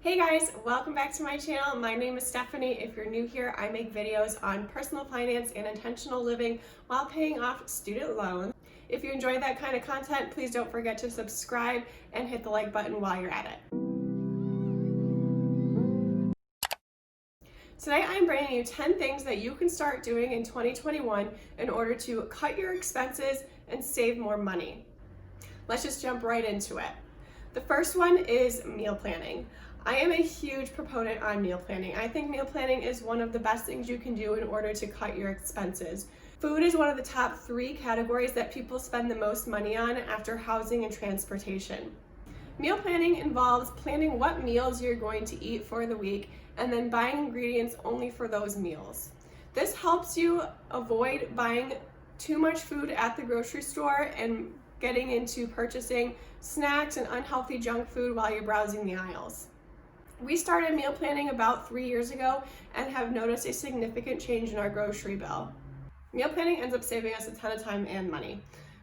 Hey guys, welcome back to my channel. My name is Stephanie. If you're new here, I make videos on personal finance and intentional living while paying off student loans. If you enjoy that kind of content, please don't forget to subscribe and hit the like button while you're at it. Today I'm bringing you 10 things that you can start doing in 2021 in order to cut your expenses and save more money. Let's just jump right into it. The first one is meal planning. I am a huge proponent on meal planning. I think meal planning is one of the best things you can do in order to cut your expenses. Food is one of the top 3 categories that people spend the most money on after housing and transportation. Meal planning involves planning what meals you're going to eat for the week and then buying ingredients only for those meals. This helps you avoid buying too much food at the grocery store and getting into purchasing snacks and unhealthy junk food while you're browsing the aisles. We started meal planning about 3 years ago and have noticed a significant change in our grocery bill. Meal planning ends up saving us a ton of time and money.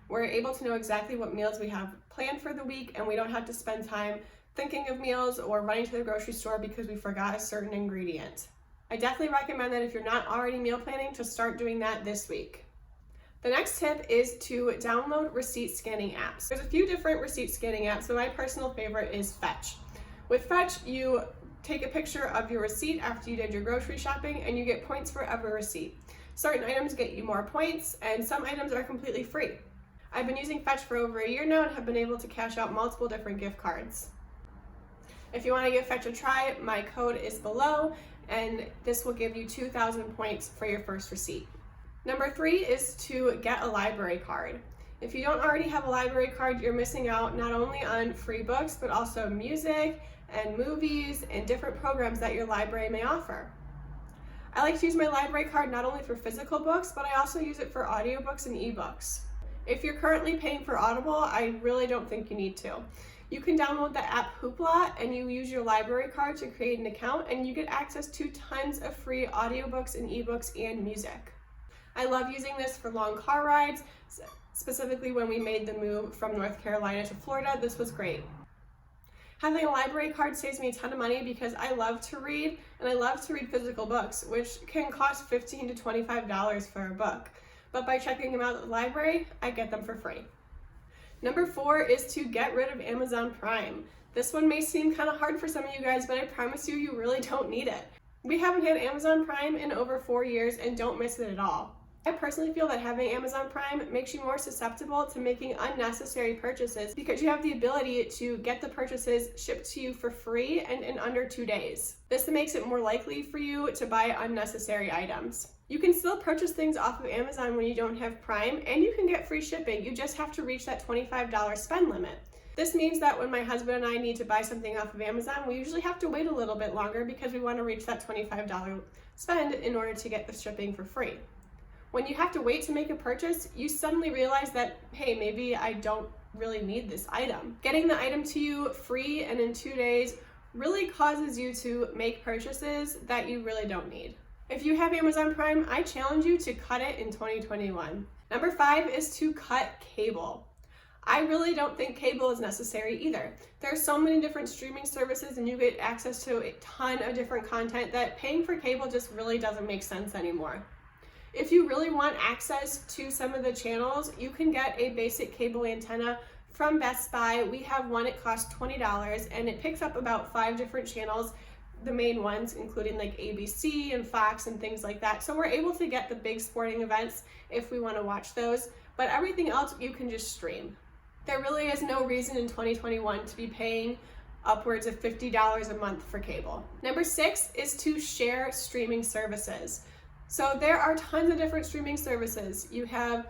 We're able to know exactly what meals we have planned for the week, and we don't have to spend time thinking of meals or running to the grocery store because we forgot a certain ingredient. I definitely recommend that if you're not already meal planning to start doing that this week. The next tip is to download receipt scanning apps. There's a few different receipt scanning apps, but my personal favorite is Fetch. With Fetch, you take a picture of your receipt after you did your grocery shopping and you get points for every receipt. Certain items get you more points and some items are completely free. I've been using Fetch for over a year now and have been able to cash out multiple different gift cards. If you want to give Fetch a try, my code is below and this will give you 2,000 points for your first receipt. Number 3 is to get a library card. If you don't already have a library card, you're missing out not only on free books, but also music and movies and different programs that your library may offer. I like to use my library card not only for physical books, but I also use it for audiobooks and ebooks. If you're currently paying for Audible, I really don't think you need to. You can download the app Hoopla and you use your library card to create an account and you get access to tons of free audiobooks and ebooks and music. I love using this for long car rides, specifically when we made the move from North Carolina to Florida. This was great. Having a library card saves me a ton of money because I love to read and I love to read physical books, which can cost $15 to $25 for a book. But by checking them out at the library, I get them for free. Number 4 is to get rid of Amazon Prime. This one may seem kind of hard for some of you guys, but I promise you, you really don't need it. We haven't had Amazon Prime in over 4 years and don't miss it at all. I personally feel that having Amazon Prime makes you more susceptible to making unnecessary purchases because you have the ability to get the purchases shipped to you for free and in under 2 days. This makes it more likely for you to buy unnecessary items. You can still purchase things off of Amazon when you don't have Prime, and you can get free shipping. You just have to reach that $25 spend limit. This means that when my husband and I need to buy something off of Amazon, we usually have to wait a little bit longer because we want to reach that $25 spend in order to get the shipping for free. When you have to wait to make a purchase, you suddenly realize that, hey, maybe I don't really need this item. Getting the item to you free and in 2 days really causes you to make purchases that you really don't need. If you have Amazon Prime, I challenge you to cut it in 2021. Number 5 is to cut cable. I really don't think cable is necessary either. There are so many different streaming services and you get access to a ton of different content that paying for cable just really doesn't make sense anymore. If you really want access to some of the channels, you can get a basic cable antenna from Best Buy. We have one, it costs $20 and it picks up about 5 different channels, the main ones including like ABC and Fox and things like that. So we're able to get the big sporting events if we want to watch those, but everything else you can just stream. There really is no reason in 2021 to be paying upwards of $50 a month for cable. Number 6 is to share streaming services. So there are tons of different streaming services. You have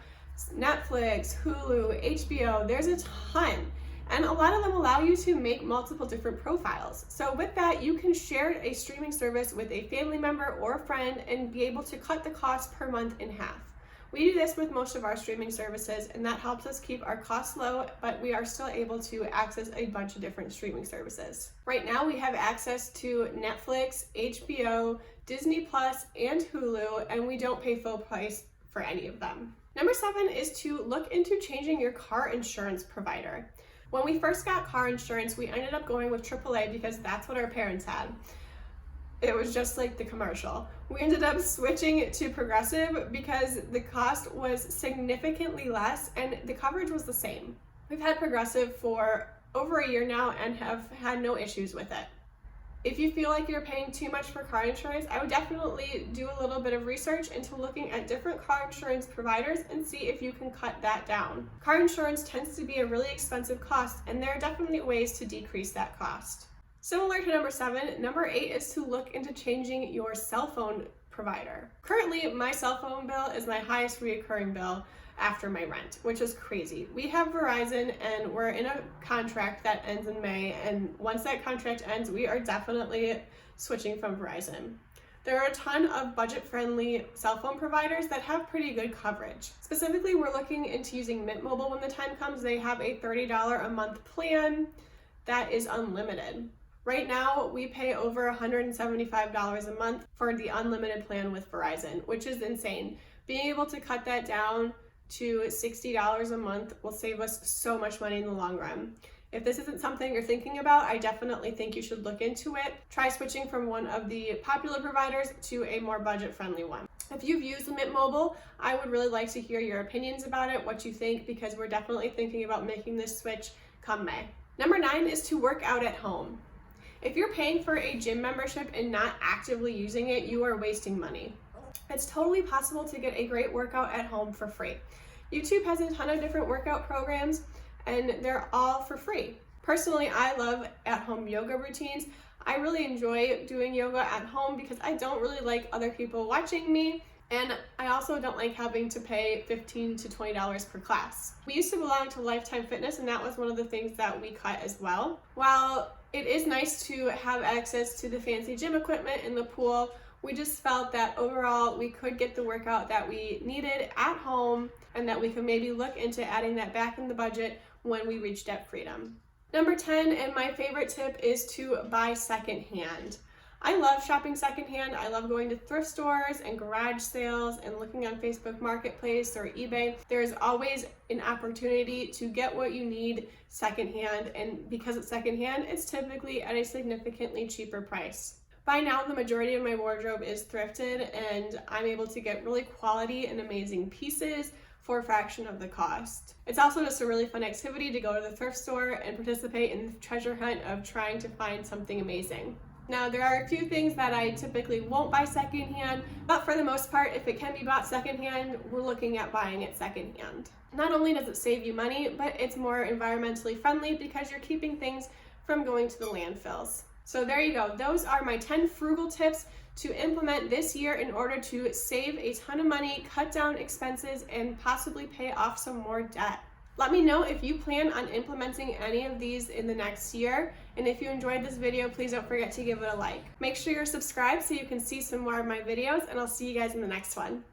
Netflix, Hulu, HBO, there's a ton. And a lot of them allow you to make multiple different profiles. So with that, you can share a streaming service with a family member or a friend and be able to cut the cost per month in half. We do this with most of our streaming services and that helps us keep our costs low, but we are still able to access a bunch of different streaming services. Right now we have access to Netflix, HBO, Disney Plus, and Hulu, and we don't pay full price for any of them. Number 7 is to look into changing your car insurance provider. When we first got car insurance, we ended up going with AAA because that's what our parents had. It was just like the commercial. We ended up switching to Progressive because the cost was significantly less and the coverage was the same. We've had Progressive for over a year now and have had no issues with it. If you feel like you're paying too much for car insurance, I would definitely do a little bit of research into looking at different car insurance providers and see if you can cut that down. Car insurance tends to be a really expensive cost, and there are definitely ways to decrease that cost. Similar to number 7, number 8 is to look into changing your cell phone provider. Currently, my cell phone bill is my highest recurring bill after my rent, which is crazy. We have Verizon and we're in a contract that ends in May, and once that contract ends, we are definitely switching from Verizon. There are a ton of budget-friendly cell phone providers that have pretty good coverage. Specifically, we're looking into using Mint Mobile when the time comes. They have a $30 a month plan that is unlimited. Right now, we pay over $175 a month for the unlimited plan with Verizon, which is insane. Being able to cut that down to $60 a month will save us so much money in the long run. If this isn't something you're thinking about, I definitely think you should look into it. Try switching from one of the popular providers to a more budget-friendly one. If you've used Mint Mobile, I would really like to hear your opinions about it, what you think, because we're definitely thinking about making this switch come May. Number 9 is to work out at home. If you're paying for a gym membership and not actively using it, you are wasting money. It's totally possible to get a great workout at home for free. YouTube has a ton of different workout programs and they're all for free. Personally, I love at-home yoga routines. I really enjoy doing yoga at home because I don't really like other people watching me, and I also don't like having to pay $15 to $20 per class. We used to belong to Lifetime Fitness, and that was one of the things that we cut as well. While it is nice to have access to the fancy gym equipment in the pool, we just felt that overall we could get the workout that we needed at home and that we could maybe look into adding that back in the budget when we reach debt freedom. Number 10, and my favorite tip, is to buy secondhand. I love shopping secondhand. I love going to thrift stores and garage sales and looking on Facebook Marketplace or eBay. There's always an opportunity to get what you need secondhand, and because it's secondhand, it's typically at a significantly cheaper price. By now, the majority of my wardrobe is thrifted, and I'm able to get really quality and amazing pieces for a fraction of the cost. It's also just a really fun activity to go to the thrift store and participate in the treasure hunt of trying to find something amazing. Now, there are a few things that I typically won't buy secondhand, but for the most part, if it can be bought secondhand, we're looking at buying it secondhand. Not only does it save you money, but it's more environmentally friendly because you're keeping things from going to the landfills. So there you go. Those are my 10 frugal tips to implement this year in order to save a ton of money, cut down expenses, and possibly pay off some more debt. Let me know if you plan on implementing any of these in the next year. And if you enjoyed this video, please don't forget to give it a like. Make sure you're subscribed so you can see some more of my videos, and I'll see you guys in the next one.